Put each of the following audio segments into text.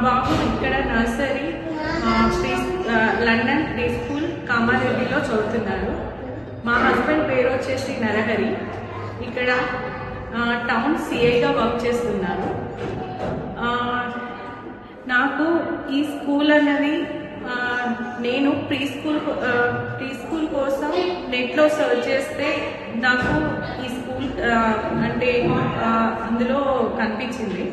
బాబు ఇక్కడ nursery London pre school కామారెడ్డిలో చదువుతున్నారు. మా హస్బెండ్ పేరు వచ్చేసి నరహరి. ఇక్కడ టౌన్ సిఐగా వర్క్ చేస్తున్నారు. నాకు ఈ స్కూల్ అన్నది నేను ప్రీ స్కూల్ కోసం నెట్లో సర్చ్ చేస్తే నాకు ఈ స్కూల్ అంటే అందులో కనిపించింది.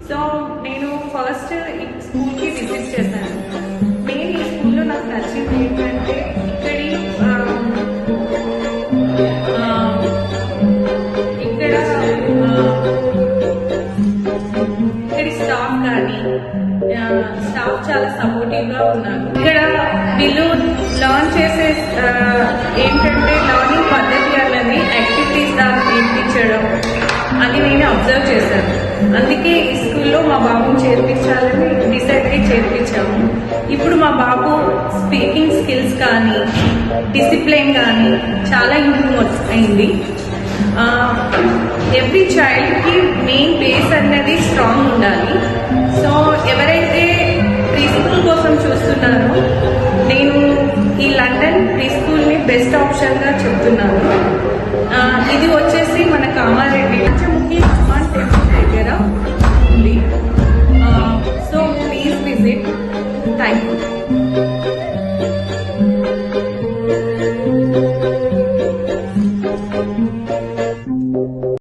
సో నేను ఫస్ట్ ఈ స్కూల్కి విజిట్ చేశాను. మెయిన్ ఈ స్కూల్లో నాకు నచ్చింది ఏంటంటే ఇక్కడి స్టాఫ్ కానీ స్టాఫ్ చాలా సపోర్టివ్ గా ఉన్నారు. ఇక్కడ వీళ్ళు లర్న్ చేసే ఏంటంటే లర్నింగ్ పద్ధతి అన్నది యాక్టివిటీస్ దాన్ని నేర్పించడం అది నేను అబ్జర్వ్ చేశాను. అందుకే ఈ స్కూల్లో మా బాబుని చేర్పించాలని డిసైడ్ అయ్యి చేర్పించాము. ఇప్పుడు మా బాబు స్పీకింగ్ స్కిల్స్ కానీ డిసిప్లిన్ కానీ చాలా ఇంప్రూవ్ అయింది. ఎవ్రీ చైల్డ్కి మెయిన్ బేస్ అన్నది స్ట్రాంగ్ ఉండాలి. సో ఎవరైతే ప్రీ స్కూల్ కోసం చూస్తున్నారో నేను ఈ లండన్ ప్రీ స్కూల్ని బెస్ట్ ఆప్షన్గా చెప్తున్నాను.